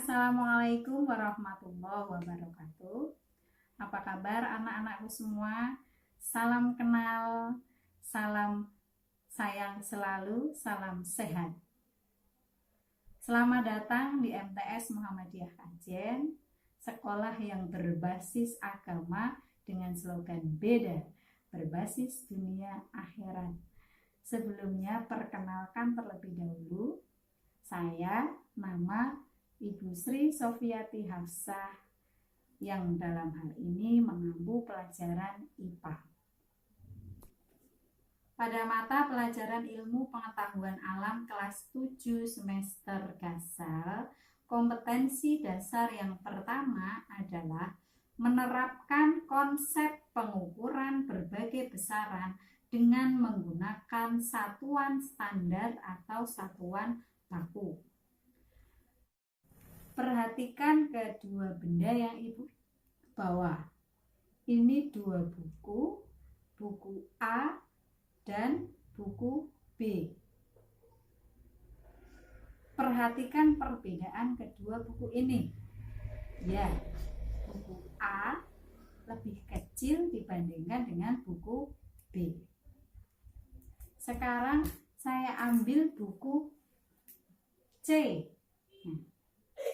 Assalamualaikum warahmatullahi wabarakatuh. Apa kabar anak-anakku semua? Salam kenal, salam sayang selalu, salam sehat. Selamat datang di MTS Muhammadiyah Kajen, sekolah yang berbasis agama dengan slogan beda, berbasis dunia akhirat. Sebelumnya perkenalkan terlebih dahulu, saya nama Ibu Sri Sofiati Hafsah yang dalam hal ini mengampu pelajaran IPA. Pada mata pelajaran ilmu pengetahuan alam kelas 7 semester Gasal, kompetensi dasar yang pertama adalah menerapkan konsep pengukuran berbagai besaran dengan menggunakan satuan standar atau satuan baku. Perhatikan kedua benda yang Ibu bawa. Ini dua buku, buku A dan buku B. Perhatikan perbedaan kedua buku ini. Ya, buku A lebih kecil dibandingkan dengan buku B. Sekarang saya ambil buku C.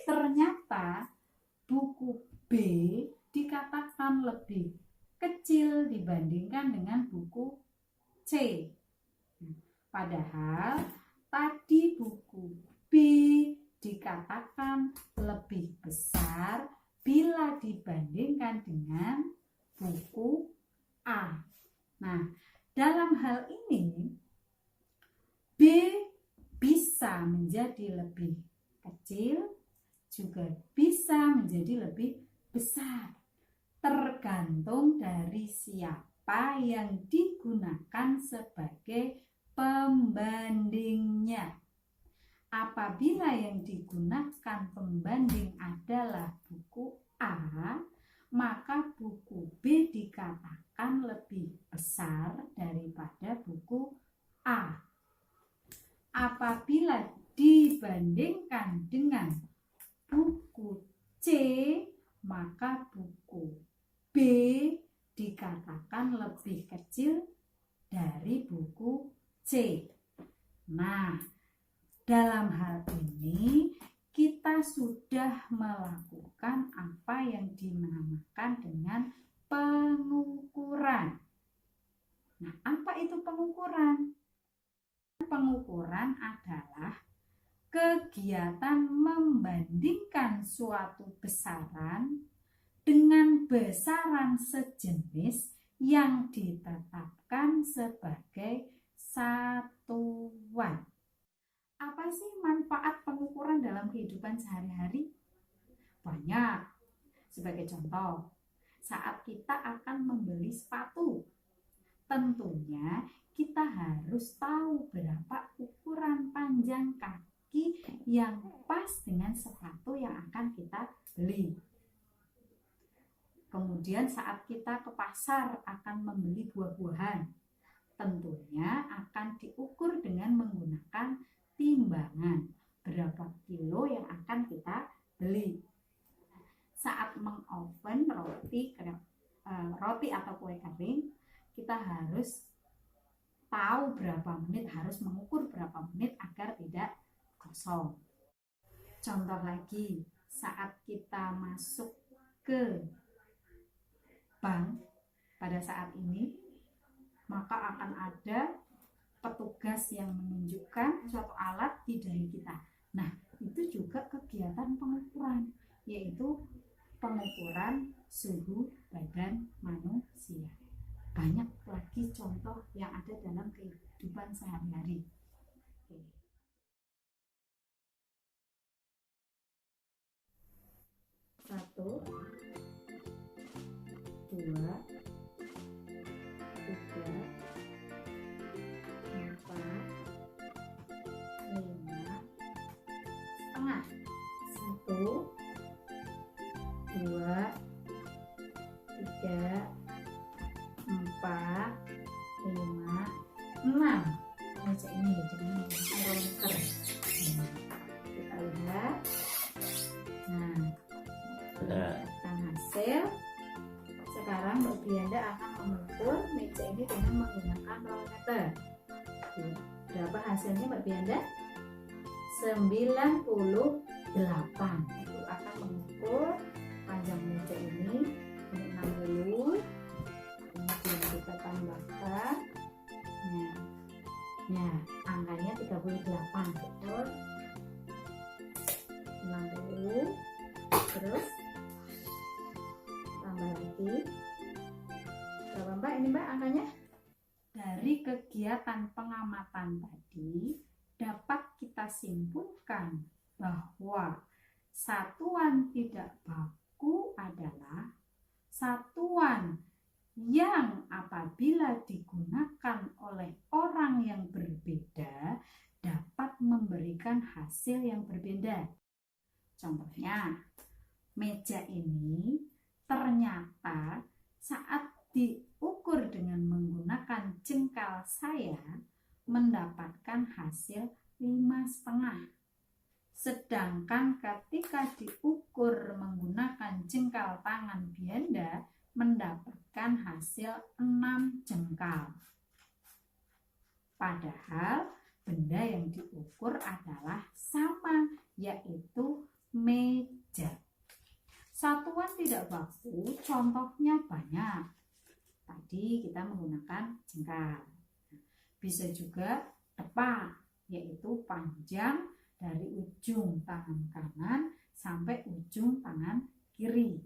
Ternyata buku B dikatakan lebih kecil dibandingkan dengan buku C. Padahal tadi buku B dikatakan lebih besar bila dibandingkan dengan buku A. Nah, dalam hal ini B bisa menjadi lebih kecil, juga bisa menjadi lebih besar, tergantung dari siapa yang digunakan sebagai pembandingnya. Apabila yang digunakan pembanding adalah buku A, maka buku B dikatakan lebih besar daripada buku A. Apabila dibandingkan dengan buku C, maka buku B dikatakan lebih kecil dari buku C. Nah, dalam hal ini kita sudah melakukan apa yang dinamakan dengan pengukuran. Nah, apa itu pengukuran? Pengukuran adalah kegiatan membandingkan suatu besaran dengan besaran sejenis yang ditetapkan sebagai satuan. Apa sih manfaat pengukuran dalam kehidupan sehari-hari? Banyak. Sebagai contoh, saat kita akan membeli sepatu, tentunya kita harus tahu berapa ukuran panjang kaki yang pas dengan sepatu yang akan kita beli. Kemudian saat kita ke pasar akan membeli buah-buahan, tentunya akan diukur dengan menggunakan timbangan berapa kilo yang akan kita beli. Saat mengoven roti atau kue kering, kita harus tahu berapa menit, harus mengukur berapa menit agar tidak kosong. Contoh lagi, saat kita masuk ke bank pada saat ini, maka akan ada petugas yang menunjukkan suatu alat di dahi kita. Nah, itu juga kegiatan pengukuran, yaitu pengukuran suhu badan manusia. Banyak lagi contoh yang ada dalam kehidupan sehari-hari. Satu, dua, tiga, empat, lima, setengah. Satu, dua, tiga, empat, lima, enam. Baca ini, jadi barometer. Kita lihat. Bianda akan mengukur meja ini dengan menggunakan roll meter. Berapa hasilnya Mbak Bianda? 98. Itu akan mengukur panjang meja ini 60. Kemudian kita tambahkan. Nah, angkanya 38, betul. 60. Terus tambah lagi. Berapa Mbak ini Mbak angkanya? Dari kegiatan pengamatan tadi dapat kita simpulkan bahwa satuan tidak baku adalah satuan yang apabila digunakan oleh orang yang berbeda dapat memberikan hasil yang berbeda. Contohnya, meja ini ternyata saat diukur dengan menggunakan jengkal saya mendapatkan hasil 5,5. Sedangkan ketika diukur menggunakan jengkal tangan Bianda mendapatkan hasil 6 jengkal. Padahal benda yang diukur adalah sama, yaitu meja. Satuan tidak baku contohnya banyak. Tadi kita menggunakan jengkal. Bisa juga tepak, yaitu panjang dari ujung tangan kanan sampai ujung tangan kiri.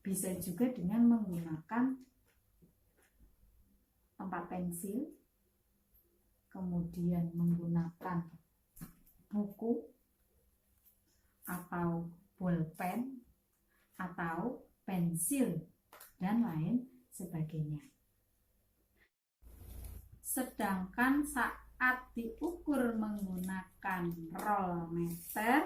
Bisa juga dengan menggunakan tempat pensil, kemudian menggunakan buku atau bolpen atau pensil dan lain sebagainya. Sedangkan saat diukur menggunakan roll meter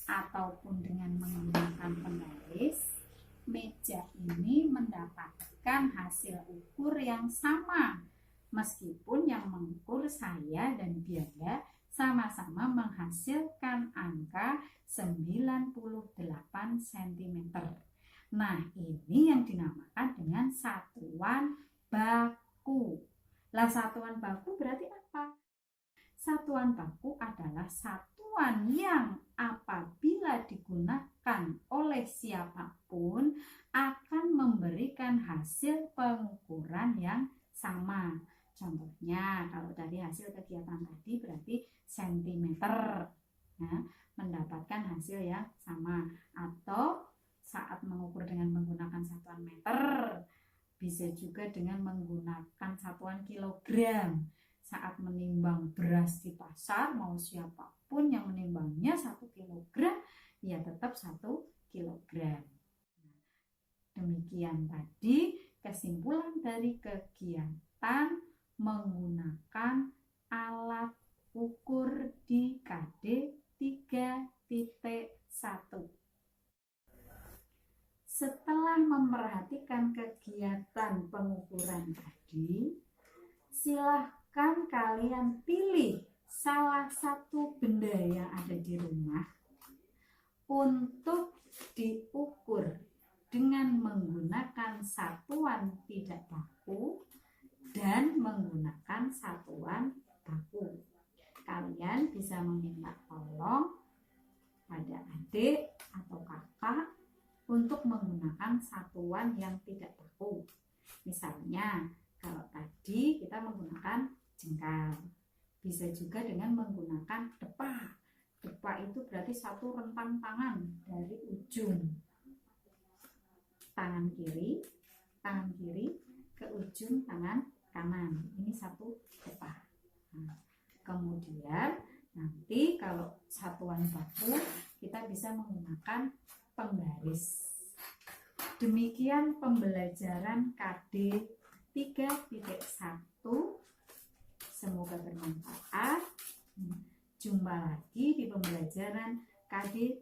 ataupun dengan menggunakan penggaris, meja ini mendapatkan hasil ukur yang sama, meskipun yang mengukur saya dan Bianda sama-sama menghasilkan angka 98 cm. Nah, ini yang dinamakan dengan satuan baku. Lah, satuan baku berarti apa? Satuan baku adalah satuan yang apabila digunakan oleh siapapun akan memberikan hasil pengukuran yang sama. Contohnya, kalau dari hasil kegiatan tadi berarti sentimeter, nah, mendapatkan hasil yang sama. Atau saat mengukur dengan menggunakan satuan meter, bisa juga dengan menggunakan satuan kilogram. Saat menimbang beras di pasar, mau siapapun yang menimbangnya 1 kilogram, ya tetap 1 kilogram. Demikian tadi kesimpulan dari kegiatan menggunakan alat ukur di KD 3.1. Setelah memperhatikan kegiatan pengukuran tadi, silahkan kalian pilih salah satu benda yang ada di rumah untuk diukur dengan menggunakan satuan tidak baku dan menggunakan satuan baku. Kalian bisa meminta tolong pada adik atau kakak untuk menggunakan satuan yang tidak baku. Misalnya, kalau tadi kita menggunakan jengkal, bisa juga dengan menggunakan depa. Depa itu berarti satu rentang tangan dari ujung tangan kiri ke ujung tangan kanan. Ini satu depa. Nah, kemudian nanti kalau satuan baku kita bisa menggunakan penggaris. Demikian pembelajaran KD 3.1. Semoga bermanfaat. Jumpa lagi di pembelajaran KD